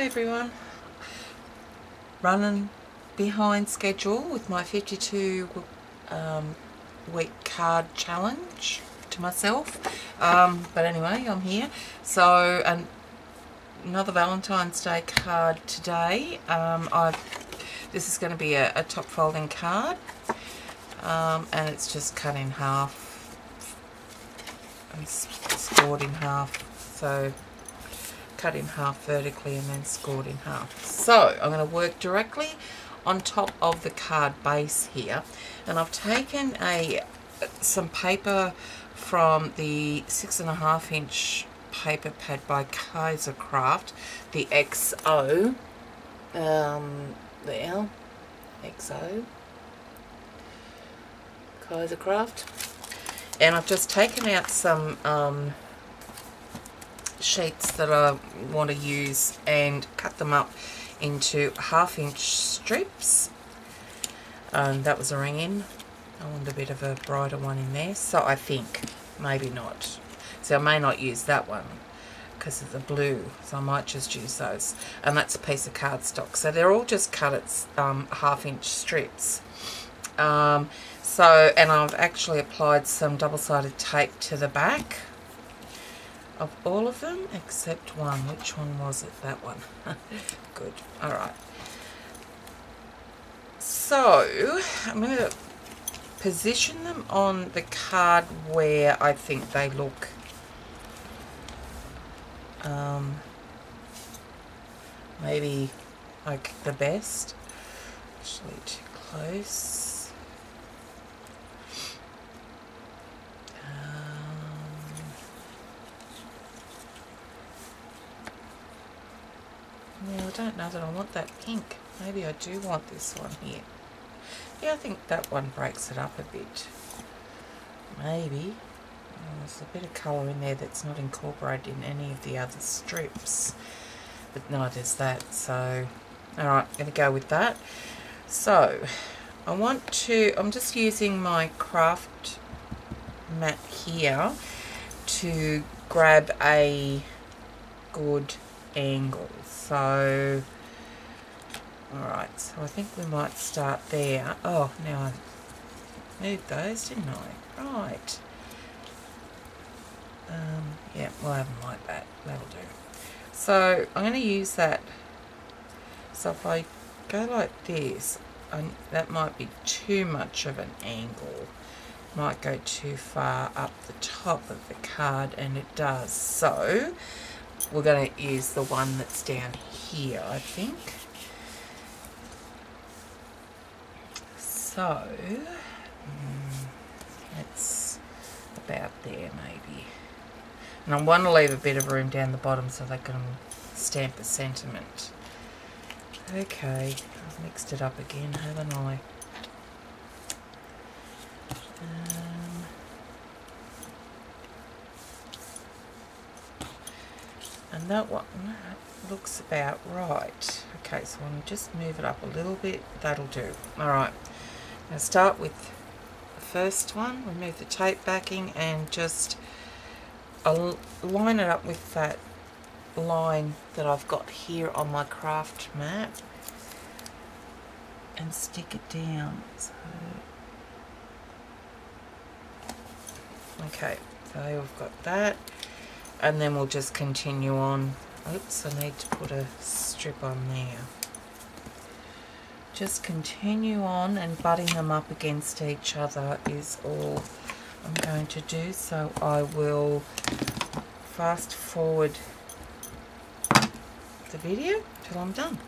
Hi everyone, running behind schedule with my 52 week card challenge to myself, but anyway, I'm here. So another Valentine's Day card today. This is going to be a top folding card, and it's just cut in half and scored in half, so cut in half vertically and then scored in half. So I'm going to work directly on top of the card base here, and I've taken some paper from the 6.5 inch paper pad by Craft, the XO, there, XO, Craft, and I've just taken out some sheets that I want to use and cut them up into 1/2 inch strips, and that was a ring in. I want a bit of a brighter one in there, so I think maybe not, so I may not use that one because of the blue, so I might just use those, and that's a piece of cardstock, so they're all just cut at 1/2 inch strips. And I've actually applied some double-sided tape to the back of all of them except one. Which one was it? That one. Good. Alright, so I'm going to position them on the card where I think they look maybe like the best. Actually too close. Well, I don't know that I want that pink. Maybe I do want this one here. Yeah, I think that one breaks it up a bit. Maybe. Oh, there's a bit of colour in there that's not incorporated in any of the other strips. But no, there's that. So, alright, I'm going to go with that. So, I'm just using my craft mat here to grab a good angle. So, alright, so I think we might start there. Oh, now I moved those, didn't I? Right. Yeah, we'll have them like that. That'll do. So, I'm going to use that. So, if I go like this, that might be too much of an angle. Might go too far up the top of the card, and it does. So, we're going to use the one that's down here, I think. So, it's about there maybe. And I want to leave a bit of room down the bottom so they can stamp a sentiment. Okay, I've mixed it up again, haven't I? And that one looks about right. Okay, so I'm just move it up a little bit. That'll do. Alright, now start with the first one. Remove the tape backing and just line it up with that line that I've got here on my craft mat and stick it down. So, okay, so we've got that. And then we'll just continue on. Oops, I need to put a strip on there. Just continue on, and butting them up against each other is all I'm going to do. So I will fast forward the video till I'm done.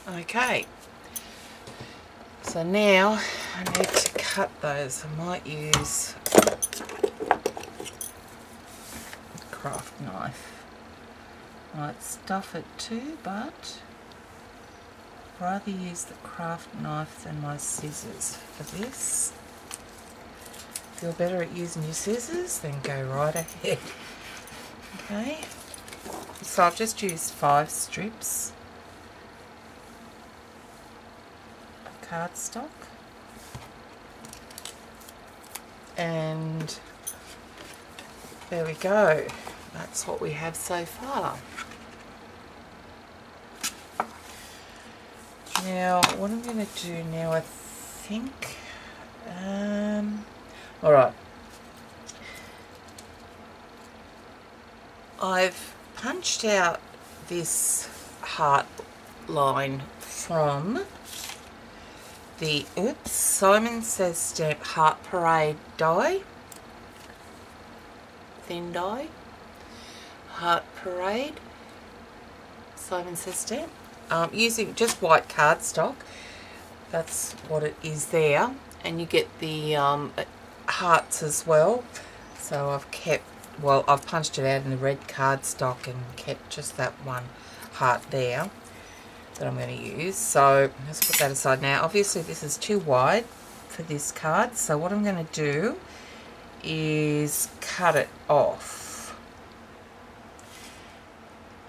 Okay, so now I need to cut those. I might use a craft knife. Might stuff it too, but I'd rather use the craft knife than my scissors for this. feel better at using your scissors, then go right ahead. Okay, so I've just used 5 strips of cardstock, and there we go. That's what we have so far. Now, what I'm going to do now, I think, alright, I've punched out this heart line from the Simon Says Stamp Heart Parade die, thin die, Heart Parade, Simon Says Stamp. Using just white cardstock, that's what it is there, and you get the hearts as well. So I've kept, well, I've punched it out in the red cardstock and kept just that one heart there that I'm going to use. So let's put that aside now. Obviously this is too wide for this card, so what I'm going to do is cut it off.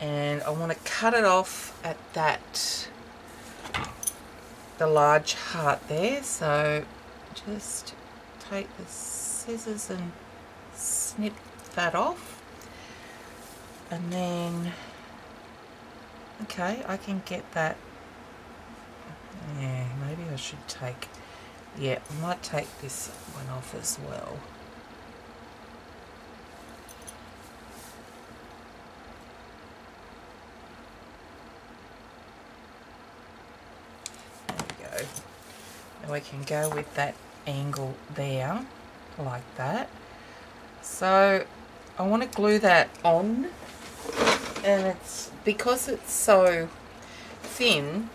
And I want to cut it off at the large heart there, so just take the scissors and snip that off, and then okay, I can get that. Yeah, maybe I should take, yeah, I might take this one off as well. We can go with that angle there, like that. So I want to glue that on, and it's because it's so thin,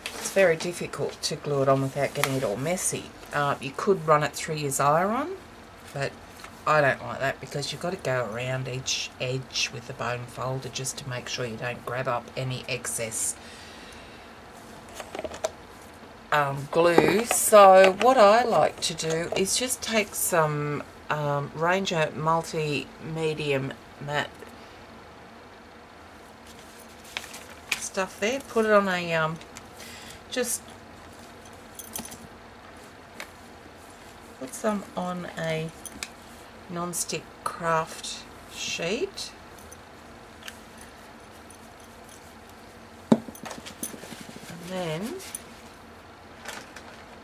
it's very difficult to glue it on without getting it all messy. You could run it through your Zyron, but I don't like that because you've got to go around each edge with the bone folder just to make sure you don't grab up any excess glue. So what I like to do is just take some Ranger multi-medium matte stuff there, put it on a just put some on a non-stick craft sheet, and then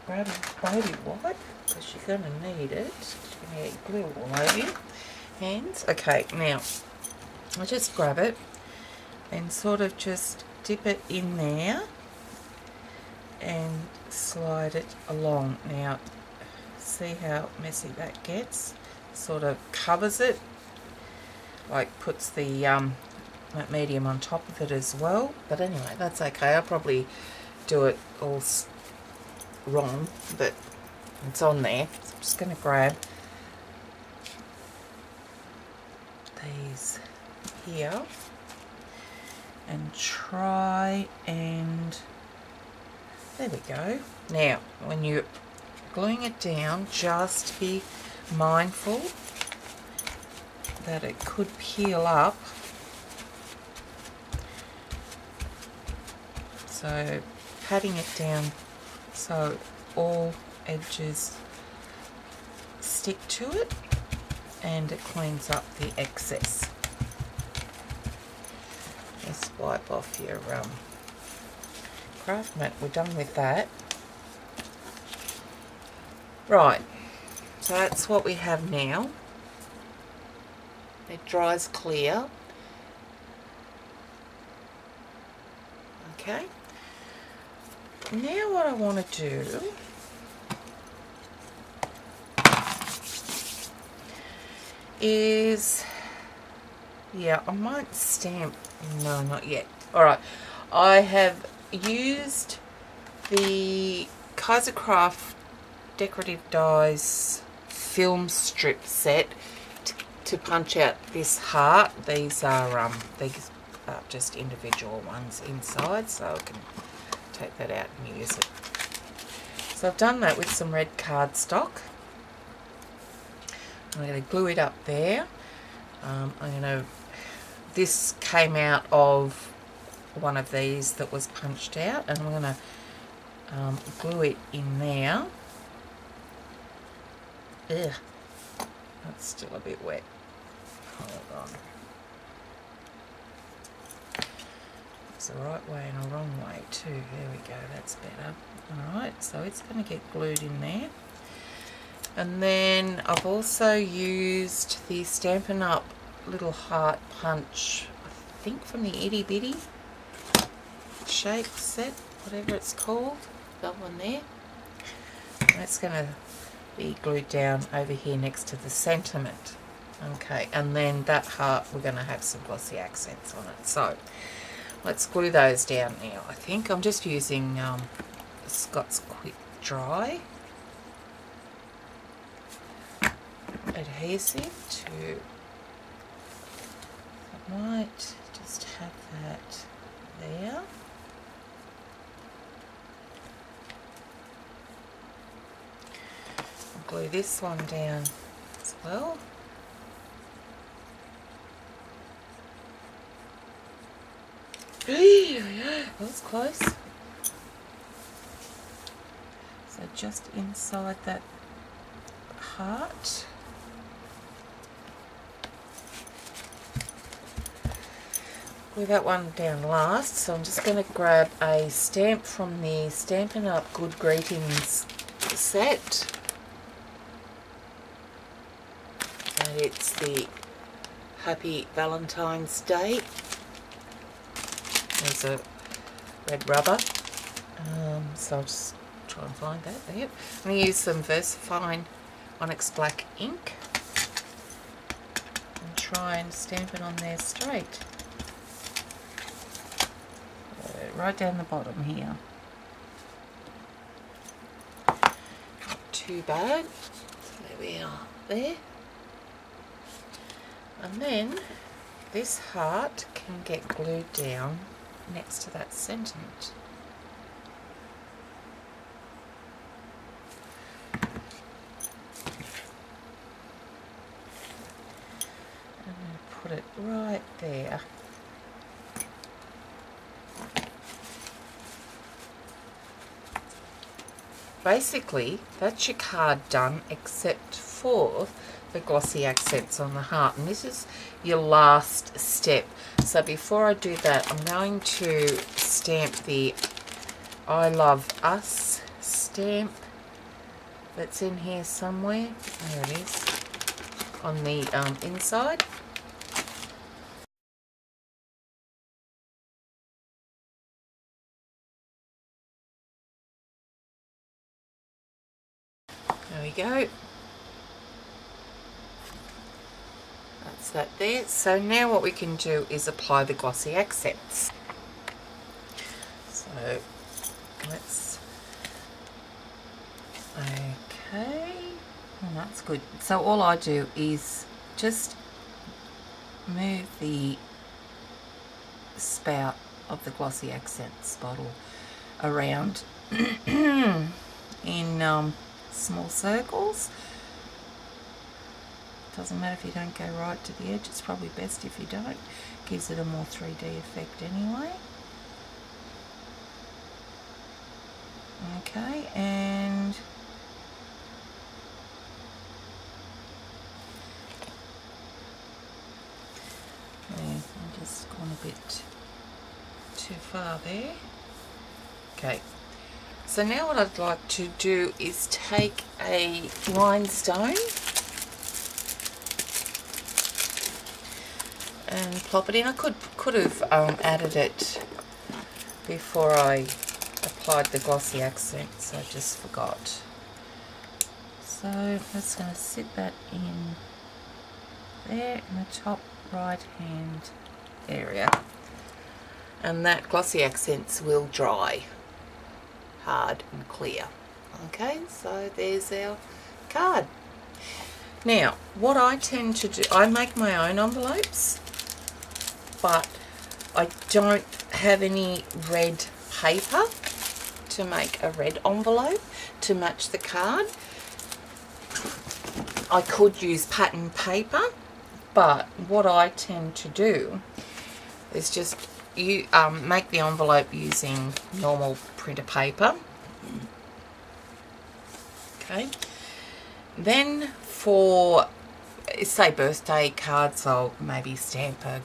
grab a baby wipe because you're going to need it. You're going to get glue all over your hands. Okay, now I just grab it and sort of just dip it in there and slide it along. Now see how messy that gets? Sort of covers it, like puts the that medium on top of it as well, but anyway, that's okay. I'll probably do it all wrong, but it's on there. So I'm just going to grab these here and try and there we go. Now when you're gluing it down, just be mindful that it could peel up, so patting it down so all edges stick to it and it cleans up the excess. Just wipe off your craft mat. We're done with that. Right, so that's what we have now. It dries clear. Okay. Now what I want to do is, yeah, I might stamp, no, not yet. Alright, I have used the Kaisercraft Decorative Dies film strip set to punch out this heart. These are just individual ones inside, so I can take that out and use it. So I've done that with some red cardstock. I'm going to glue it up there. This came out of one of these that was punched out, and I'm going to glue it in there. Ugh, that's still a bit wet. Hold on. It's the right way and a wrong way too. There we go, that's better. Alright, so it's going to get glued in there. And then I've also used the Stampin' Up! Little heart punch, I think from the Itty Bitty shape set, whatever it's called, that one there. That's going to be glued down over here next to the sentiment. Okay, and then that heart, we're going to have some glossy accents on it. So let's glue those down now. I think I'm just using Scott's Quick Dry adhesive to, I might just have that there. I'll glue this one down as well. That was close. So just inside that heart. Glue that one down last, so I'm just going to grab a stamp from the Stampin' Up! Good Greetings set, and it's the Happy Valentine's Day. There's a red rubber, so I'll just try and find that there. I'm going to use some VersaFine Onyx Black ink and try and stamp it on there straight. Right down the bottom here. Not too bad. So there we are there. And then this heart can get glued down next to that sentiment. I'm going to put it right there. Basically, that's your card done, except for the glossy accents on the heart. And this is your last step. So before I do that, I'm going to stamp the I Love Us stamp that's in here somewhere. There it is, on the inside. There we go. That's that there. So now what we can do is apply the glossy accents. So let's, okay, well, that's good. So all I do is just move the spout of the glossy accents bottle around in small circles. Doesn't matter if you don't go right to the edge, it's probably best if you don't. Gives it a more 3D effect anyway. Okay, and I've just gone a bit too far there. Okay. So now what I'd like to do is take a rhinestone and plop it in. I could have added it before I applied the glossy accents. I just forgot. So I'm just going to sit that in there in the top right hand area, and that glossy accents will dry hard and clear. Okay, so there's our card. Now what I tend to do, I make my own envelopes, but I don't have any red paper, to make a red envelope to match the card. I could use pattern paper, but what I tend to do is just make the envelope using normal printer paper. Okay. Then for, say, birthday cards, I'll maybe stamp a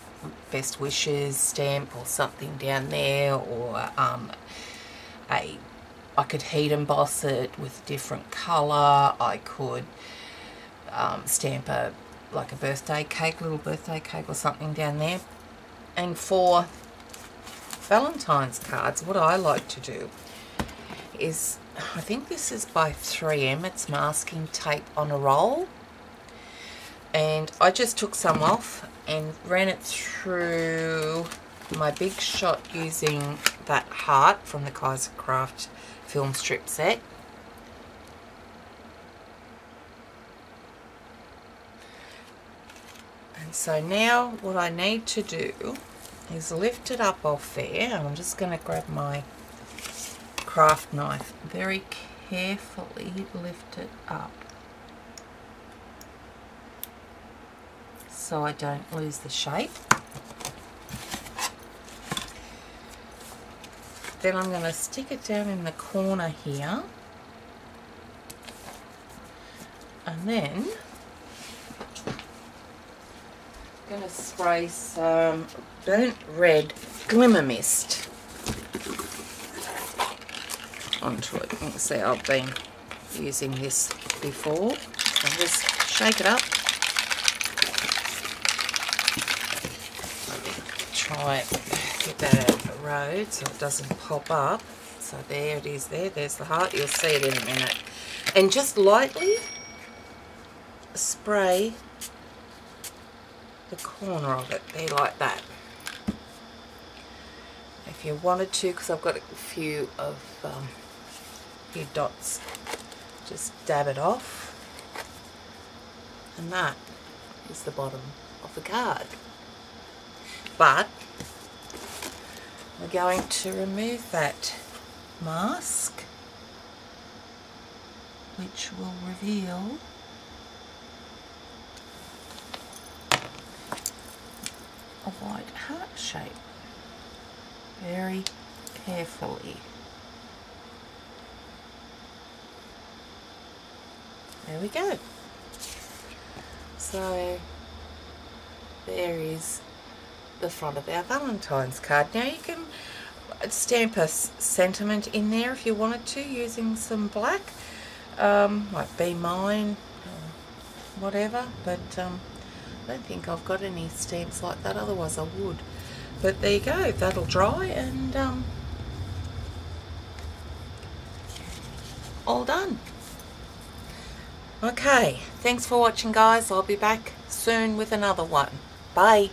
best wishes stamp or something down there, or I could heat emboss it with a different colour. I could stamp like a birthday cake, little birthday cake or something down there. And for Valentine's cards, what I like to do is, I think this is by 3M, it's masking tape on a roll, and I just took some off and ran it through my Big Shot using that heart from the Kaiser Craft film strip set. And so now what I need to do is lift it up off there, and I'm just going to grab my craft knife, very carefully lift it up so I don't lose the shape. Then I'm going to stick it down in the corner here, and then I'm going to spray some burnt red glimmer mist onto it. You can see I've been using this before, so just shake it up. Try get that out of the road so it doesn't pop up. So there it is there, there's the heart, you'll see it in a minute. And just lightly spray the corner of it there like that. If you wanted to, because I've got a few dots, just dab it off, and that is the bottom of the card. But we're going to remove that mask, which will reveal a white heart shape very carefully. There we go. So there is the front of our Valentine's card. Now you can stamp a sentiment in there if you wanted to, using some black, like Be Mine or whatever, but I don't think I've got any stamps like that, otherwise I would. But there you go, that'll dry, and all done. Okay, thanks for watching, guys. I'll be back soon with another one. Bye.